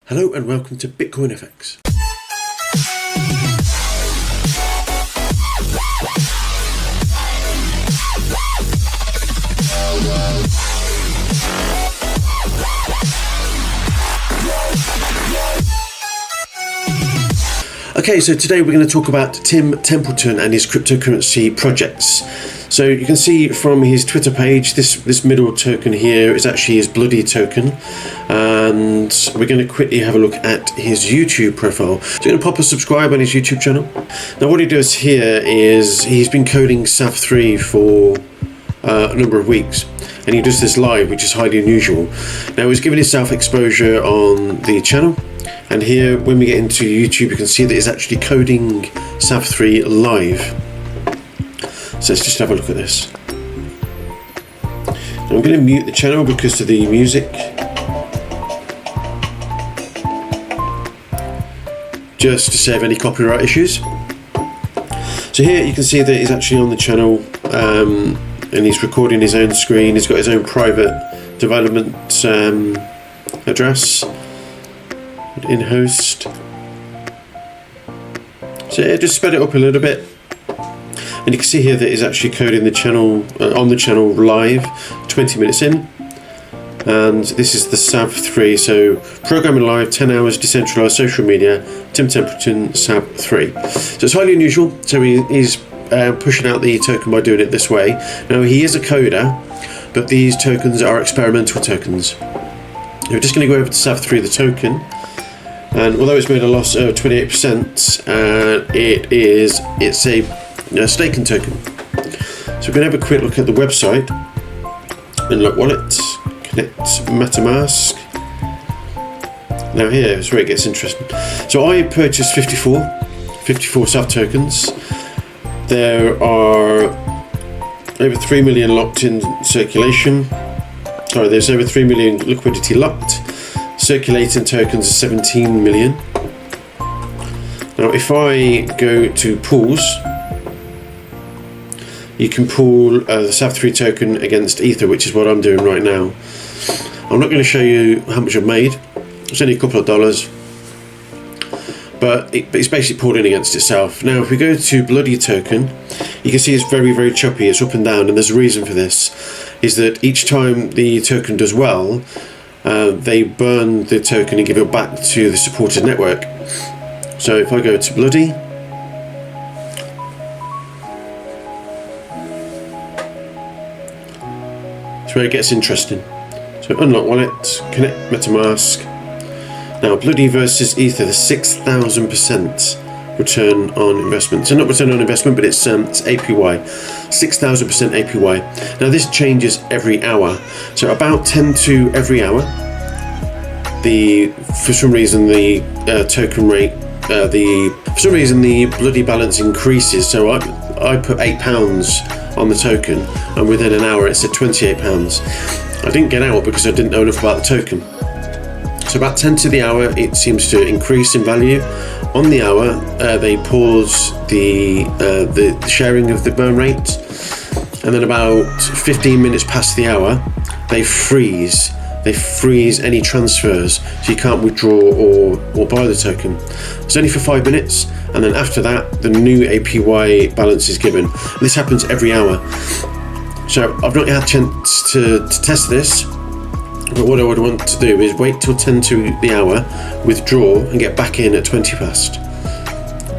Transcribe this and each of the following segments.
Hello and welcome to Bitcoin FX. Okay, so today we're going to talk about Tim Templeton and his cryptocurrency projects. So you can see from his Twitter page, this middle token here is actually his bloody token. And we're going to quickly have a look at his YouTube profile. So we're going to pop a subscribe on his YouTube channel. Now what he does here is he's been coding Sav3 for a number of weeks. And he does this live, which is highly unusual. Now he's given himself exposure on the channel. And here, when we get into YouTube, you can see that he's actually coding Sav3 live. So let's just have a look at this. Now I'm going to mute the channel because of the music. Just to save any copyright issues. So here you can see that he's actually on the channel and he's recording his own screen. He's got his own private development address. In host. So yeah, just sped it up a little bit, and you can see here that he's actually coding the channel on the channel live, 20 minutes in, and this is the Sav3. So programming live, 10 hours, decentralized social media, Tim Templeton, Sav3. So it's highly unusual. So he's pushing out the token by doing it this way. Now he is a coder, but these tokens are experimental tokens. We're just going to go over to Sav3, the token. And although it's made a loss of 28%, it's a staking token. So we're going to have a quick look at the website. Unlock wallet, connect MetaMask. Now here is where it gets interesting. So I purchased 54 Sav tokens. There are over 3 million locked in circulation. Sorry, there's over 3 million liquidity locked. Circulating tokens are 17 million. Now if I go to pools, you can pool the Sav3 token against Ether, which is what I'm doing right now. I'm not going to show you how much I've made. It's only a couple of dollars, but it's basically pooling against itself. Now if we go to bloody token, you can see it's very, very choppy. It's up and down, and there's a reason for this, is that each time the token does well, they burn the token and give it back to the supported network. So if I go to bloody, that's where it gets interesting. So unlock wallet, connect MetaMask. Now bloody versus Ether, the 6,000% return on investment. So not return on investment, but it's APY, 6,000% APY. Now this changes every hour. So about 10 to every hour, for some reason the token rate, for some reason the bloody balance increases. So I put £8 on the token, and within an hour it said £28. I didn't get out because I didn't know enough about the token. So about 10 to the hour, it seems to increase in value. On the hour, they pause the sharing of the burn rate, and then about 15 minutes past the hour, they freeze. They freeze any transfers, so you can't withdraw or buy the token. It's only for 5 minutes, and then after that, the new APY balance is given. And this happens every hour. So I've not had a chance to test this. But what I would want to do is wait till 10 to the hour, withdraw and get back in at 20 past,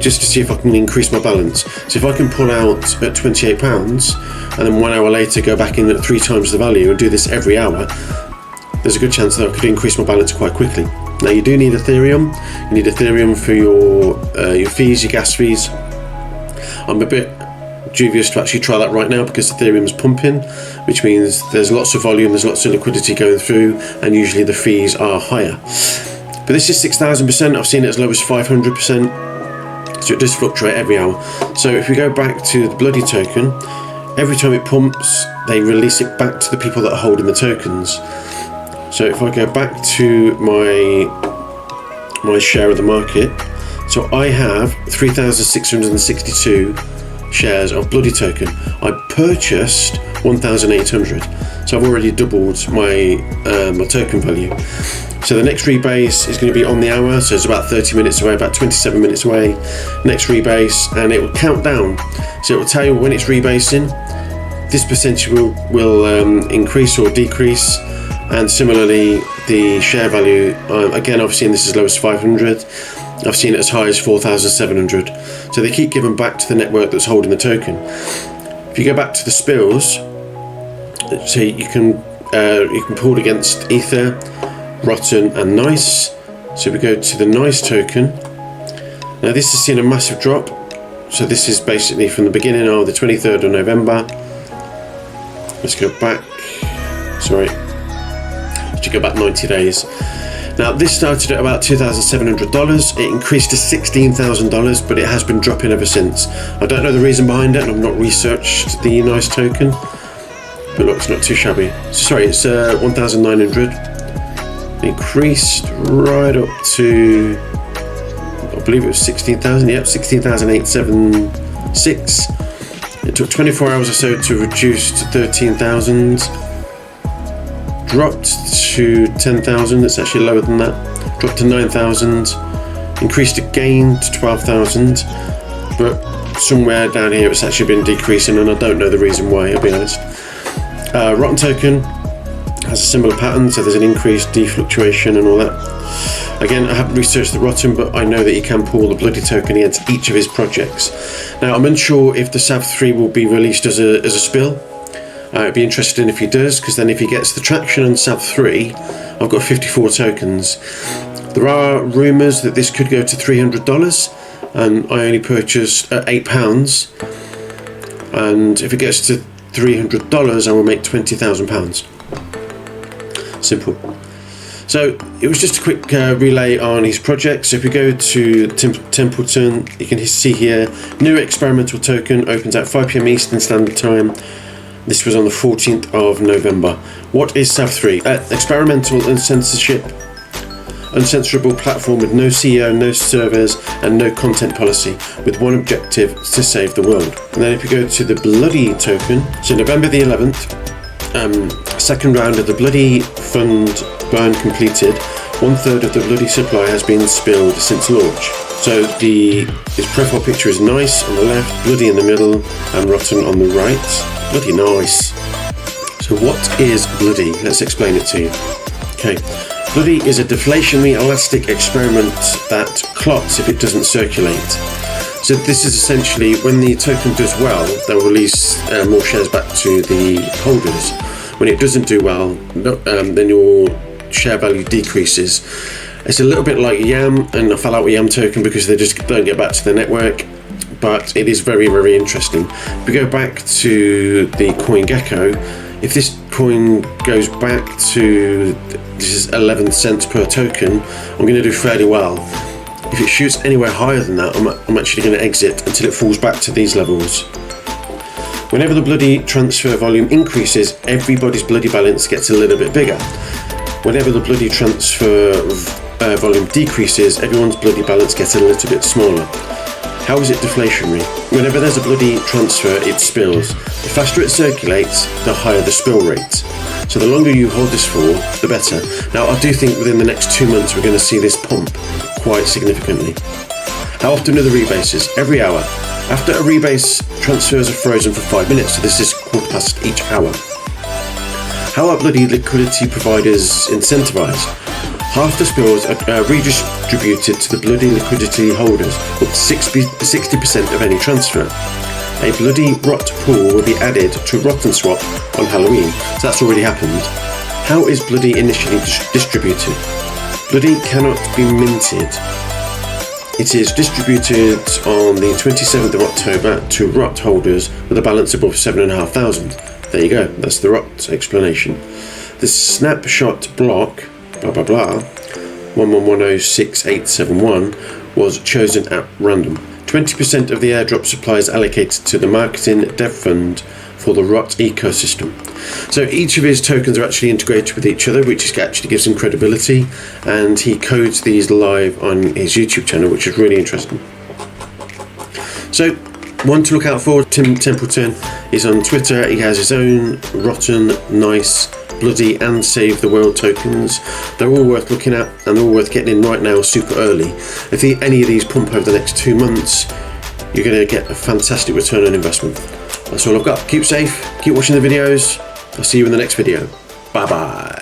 just to see if I can increase my balance. So if I can pull out at £28 and then 1 hour later go back in at 3 times the value and do this every hour, there's a good chance that I could increase my balance quite quickly. Now you do need Ethereum. You need Ethereum for your fees, your gas fees. I'm a bit dubious to actually try that right now because Ethereum's pumping, which means there's lots of volume, there's lots of liquidity going through, and usually the fees are higher. But this is 6,000%. I've seen it as low as 500%, so it does fluctuate every hour. So if we go back to the bloody token, every time it pumps, they release it back to the people that are holding the tokens. So if I go back to my share of the market, so I have 3,662 shares of Bloody token. I purchased 1,800, so I've already doubled my my token value. So the next rebase is going to be on the hour, so it's about 30 minutes away, about 27 minutes away. Next rebase, and it will count down, so it will tell you when it's rebasing. This percentage will increase or decrease, and similarly the share value. Again, I've seen this as low as 500. I've seen it as high as 4,700. So they keep giving back to the network that's holding the token. If you go back to the spills, so you can pool against Ether, Rotten, and Nice. So we go to the Nice token. Now this has seen a massive drop. So this is basically from the beginning of the 23rd of November. Let's go back. Sorry. Let's go back 90 days. Now this started at about $2,700. It increased to $16,000, but it has been dropping ever since. I don't know the reason behind it, and I've not researched the Nice token. But look, it's not too shabby. Sorry, it's 1,900. Increased right up to, I believe it was 16,000. Yep, 16,876. It took 24 hours or so to reduce to 13,000. Dropped to 10,000. It's actually lower than that. Dropped to 9,000. Increased again to 12,000. But somewhere down here it's actually been decreasing, and I don't know the reason why, I'll be honest. Rotten token has a similar pattern, so there's an increased defluctuation and all that. Again, I haven't researched the Rotten, but I know that he can pull the Bloody token against each of his projects. Now, I'm unsure if the Sav3 will be released as a spill. It'd be interesting if he does, because then if he gets the traction on Sav3, I've got 54 tokens. There are rumours that this could go to $300, and I only purchased at £8. And if it gets to $300, I will make £20,000. Simple. So it was just a quick relay on his project. So if we go to Templeton, you can see here, new experimental token opens at 5 PM Eastern Standard Time. This was on the 14th of November. What is Sav3? Experimental uncensorable platform with no CEO, no servers, and no content policy, with one objective: to save the world. And then if you go to the Bloody token, so November the 11th, second round of the Bloody fund burn completed. 1/3 of the Bloody supply has been spilled since launch. So his profile picture is Nice on the left, Bloody in the middle, and Rotten on the right. Bloody nice. So what is Bloody? Let's explain it to you. Okay, Bloody is a deflationary elastic experiment that clots if it doesn't circulate. So this is essentially when the token does well, they'll release more shares back to the holders. When it doesn't do well, then your share value decreases. It's a little bit like YAM, and I fell out with YAM token because they just don't get back to the network. But it is very, very interesting. If we go back to the coin Gecko, if this coin goes back to, this is 11 cents per token, I'm going to do fairly well. If it shoots anywhere higher than that, I'm actually going to exit until it falls back to these levels. Whenever the Bloody transfer volume increases, everybody's Bloody balance gets a little bit bigger. Whenever the Bloody transfer volume decreases, everyone's Bloody balance gets a little bit smaller. How is it deflationary? Whenever there's a Bloody transfer, it spills. The faster it circulates, the higher the spill rate. So the longer you hold this for, the better. Now, I do think within the next 2 months, we're going to see this pump quite significantly. How often are the rebases? Every hour. After a rebase, transfers are frozen for 5 minutes, so this is 1/4 each hour. How are Bloody liquidity providers incentivized? Half the spills are redistributed to the Bloody liquidity holders, up to 60% of any transfer. A Bloody Rot pool will be added to Rotten Swap on Halloween, so that's already happened. How is Bloody initially distributed? Bloody cannot be minted. It is distributed on the 27th of October to Rot holders with a balance above 7,500. There you go, that's the Rot explanation. The snapshot block, blah blah blah, 11106871, was chosen at random. 20% of the airdrop supply is allocated to the marketing dev fund for the Rot ecosystem. So each of his tokens are actually integrated with each other, which actually gives him credibility, and he codes these live on his YouTube channel, which is really interesting. So One to look out for, Tim Templeton is on Twitter. He has his own rotten, nice, bloody and save the world tokens. They're all worth looking at and they're all worth getting in right now super early. If any of these pump over the next 2 months, you're going to get a fantastic return on investment. That's all I've got. Keep safe, keep watching the videos. I'll see you in the next video. Bye bye.